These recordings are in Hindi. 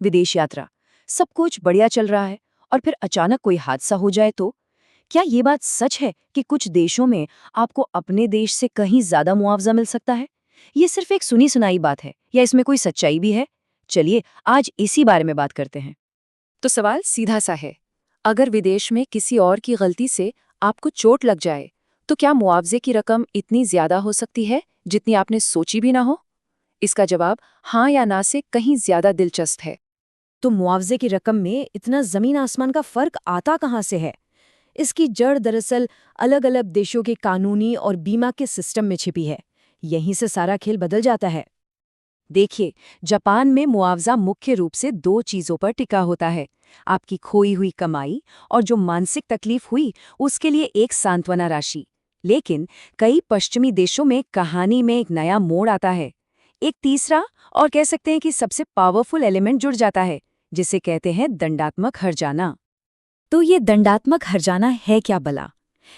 विदेश यात्रा, सब कुछ बढ़िया चल रहा है और फिर अचानक कोई हादसा हो जाए तो? क्या ये बात सच है कि कुछ देशों में आपको अपने देश से कहीं ज्यादा मुआवजा मिल सकता है? ये सिर्फ एक सुनी सुनाई बात है या इसमें कोई सच्चाई भी है? चलिए आज इसी बारे में बात करते हैं। तो सवाल सीधा सा है, अगर विदेश में किसी और की गलती से आपको चोट लग जाए, तो क्या मुआवजे की रकम इतनी ज्यादा हो सकती है जितनी आपने सोची भी ना हो? इसका जवाब हाँ या ना से कहीं ज्यादा दिलचस्प है। तो मुआवजे की रकम में इतना जमीन आसमान का फर्क आता कहाँ से है? इसकी जड़ दरअसल अलग अलग देशों के कानूनी और बीमा के सिस्टम में छिपी है। यहीं से सारा खेल बदल जाता है। देखिए, जापान में मुआवजा मुख्य रूप से दो चीजों पर टिका होता है। आपकी खोई हुई कमाई और जो मानसिक तकलीफ हुई उसके लिए एक सांत्वना राशि। लेकिन कई पश्चिमी देशों में कहानी में एक नया मोड़ आता है। एक तीसरा और कह सकते हैं कि सबसे पावरफुल एलिमेंट जुड़ जाता है, जिसे कहते हैं दंडात्मक हर्जाना। तो ये दंडात्मक हर्जाना है क्या भला?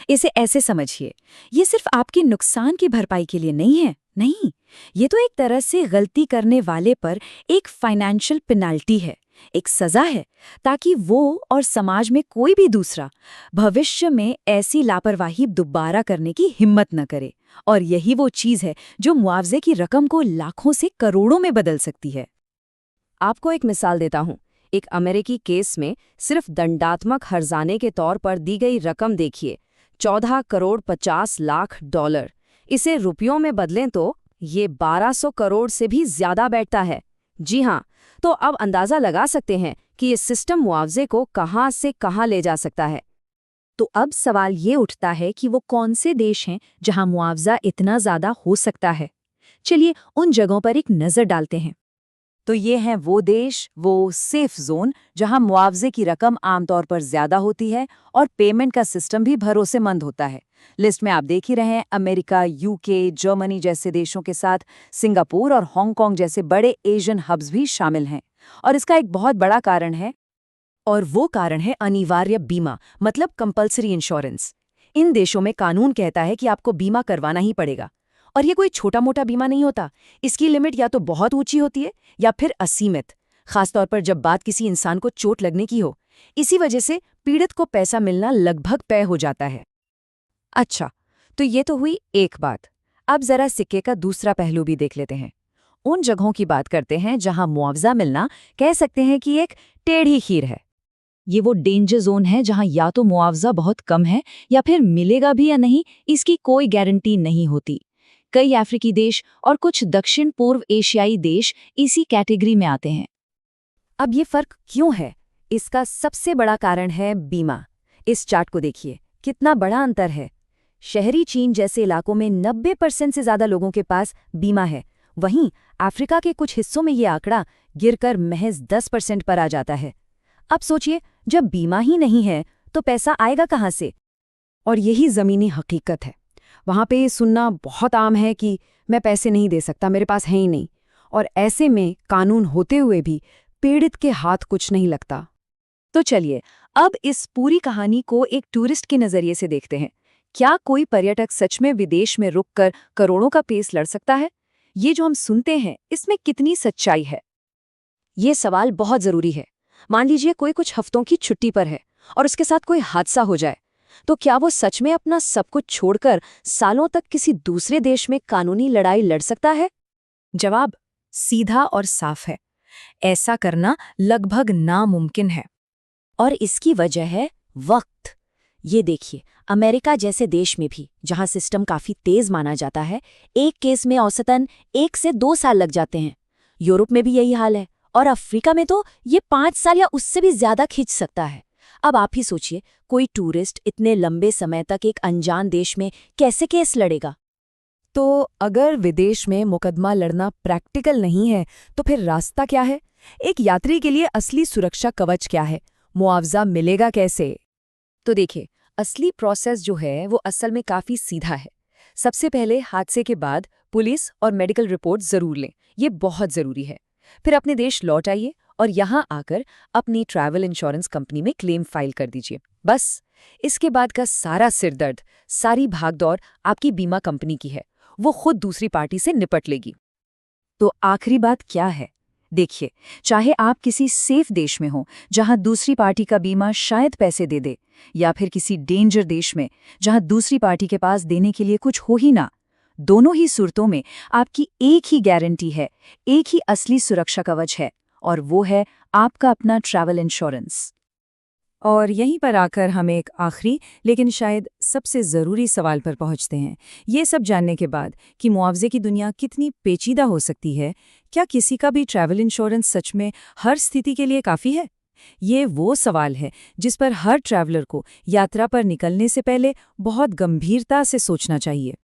इसे ऐसे समझिए, ये सिर्फ आपके नुकसान की भरपाई के लिए नहीं है। नहीं, ये तो एक तरह से गलती करने वाले पर एक फाइनेंशियल पेनाल्टी है, एक सजा है, ताकि वो और समाज में कोई भी दूसरा भविष्य में ऐसी लापरवाही दोबारा करने की हिम्मत न करे। और यही वो चीज है जो मुआवजे की रकम को लाखों से करोड़ों में बदल सकती है। आपको एक मिसाल देता हूं। एक अमेरिकी केस में सिर्फ दंडात्मक हर्जाने के तौर पर दी गई रकम देखिए, 14 करोड़ 50 लाख डॉलर। इसे रुपयों में बदलें तो ये 1200 करोड़ से भी ज्यादा बैठता है। जी हाँ, तो अब अंदाजा लगा सकते हैं कि ये सिस्टम मुआवजे को कहां से कहां ले जा सकता है। तो अब सवाल ये उठता है कि वो कौन से देश हैं जहां मुआवजा इतना ज्यादा हो सकता है। चलिए उन जगहों पर एक नजर डालते हैं। तो ये हैं वो देश, वो सेफ जोन, जहां मुआवजे की रकम आमतौर पर ज्यादा होती है और पेमेंट का सिस्टम भी भरोसेमंद होता है। लिस्ट में आप देख ही रहे हैं, अमेरिका, यूके, जर्मनी जैसे देशों के साथ सिंगापुर और हांगकांग जैसे बड़े एशियन हब्स भी शामिल हैं। और इसका एक बहुत बड़ा कारण है, और वो कारण है अनिवार्य बीमा, मतलब कंपल्सरी इंश्योरेंस। इन देशों में कानून कहता है कि आपको बीमा करवाना ही पड़ेगा। और ये कोई छोटा मोटा बीमा नहीं होता। इसकी लिमिट या तो बहुत ऊंची होती है या फिर असीमित, खासतौर पर जब बात किसी इंसान को चोट लगने की हो। इसी वजह से पीड़ित को पैसा मिलना लगभग तय हो जाता है। अच्छा, तो ये तो हुई एक बात। अब जरा सिक्के का दूसरा पहलू भी देख लेते हैं। उन जगहों की बात करते हैं जहां मुआवजा मिलना, कह सकते हैं कि एक टेढ़ी खीर है। ये वो डेंजर जोन है जहां या तो मुआवजा बहुत कम है या फिर मिलेगा भी या नहीं, इसकी कोई गारंटी नहीं होती। कई अफ्रीकी देश और कुछ दक्षिण पूर्व एशियाई देश इसी कैटेगरी में आते हैं। अब ये फर्क क्यों है? इसका सबसे बड़ा कारण है बीमा। इस चार्ट को देखिए, कितना बड़ा अंतर है। शहरी चीन जैसे इलाकों में 90% से ज्यादा लोगों के पास बीमा है। वहीं अफ्रीका के कुछ हिस्सों में ये आंकड़ा गिरकर महज 10% पर आ जाता है। अब सोचिए, जब बीमा ही नहीं है तो पैसा आएगा कहाँ से? और यही जमीनी हकीकत है। वहाँ पे ये सुनना बहुत आम है कि मैं पैसे नहीं दे सकता, मेरे पास है ही नहीं। और ऐसे में कानून होते हुए भी पीड़ित के हाथ कुछ नहीं लगता। तो चलिए अब इस पूरी कहानी को एक टूरिस्ट के नजरिए से देखते हैं। क्या कोई पर्यटक सच में विदेश में रुककर करोड़ों का केस लड़ सकता है? ये जो हम सुनते हैं, इसमें कितनी सच्चाई है? ये सवाल बहुत जरूरी है। मान लीजिए कोई कुछ हफ्तों की छुट्टी पर है और उसके साथ कोई हादसा हो जाए, तो क्या वो सच में अपना सब कुछ छोड़कर सालों तक किसी दूसरे देश में कानूनी लड़ाई लड़ सकता है? जवाब सीधा और साफ है, ऐसा करना लगभग नामुमकिन है। और इसकी वजह है वक्त। ये देखिए, अमेरिका जैसे देश में भी, जहां सिस्टम काफी तेज माना जाता है, एक केस में औसतन 1 से 2 साल लग जाते हैं। यूरोप में भी यही हाल है, और अफ्रीका में तो ये 5 साल या उससे भी ज्यादा खींच सकता है। अब आप ही सोचिए, कोई टूरिस्ट इतने लंबे समय तक एक अनजान देश में कैसे केस लड़ेगा? तो अगर विदेश में मुकदमा लड़ना प्रैक्टिकल नहीं है, तो फिर रास्ता क्या है? एक यात्री के लिए असली सुरक्षा कवच क्या है? मुआवजा मिलेगा कैसे? तो देखिए, असली प्रोसेस जो है वो असल में काफी सीधा है। सबसे पहले हादसे के बाद पुलिस और मेडिकल रिपोर्ट जरूर लें, ये बहुत जरूरी है। फिर अपने देश लौट आइए और यहाँ आकर अपनी ट्रैवल इंश्योरेंस कंपनी में क्लेम फाइल कर दीजिए। बस इसके बाद का सारा सिरदर्द, सारी भागदौड़ आपकी बीमा कंपनी की है। वो खुद दूसरी पार्टी से निपट लेगी। तो आखिरी बात क्या है? देखिए, चाहे आप किसी सेफ देश में हो जहां दूसरी पार्टी का बीमा शायद पैसे दे दे, या फिर किसी डेंजर देश में जहां दूसरी पार्टी के पास देने के लिए कुछ हो ही ना, दोनों ही सूरतों में आपकी एक ही गारंटी है, एक ही असली सुरक्षा कवच है, और वो है आपका अपना ट्रैवल इंश्योरेंस। और यहीं पर आकर हम एक आखिरी लेकिन शायद सबसे ज़रूरी सवाल पर पहुंचते हैं। ये सब जानने के बाद कि मुआवजे की दुनिया कितनी पेचीदा हो सकती है, क्या किसी का भी ट्रैवल इंश्योरेंस सच में हर स्थिति के लिए काफ़ी है? ये वो सवाल है जिस पर हर ट्रैवलर को यात्रा पर निकलने से पहले बहुत गंभीरता से सोचना चाहिए।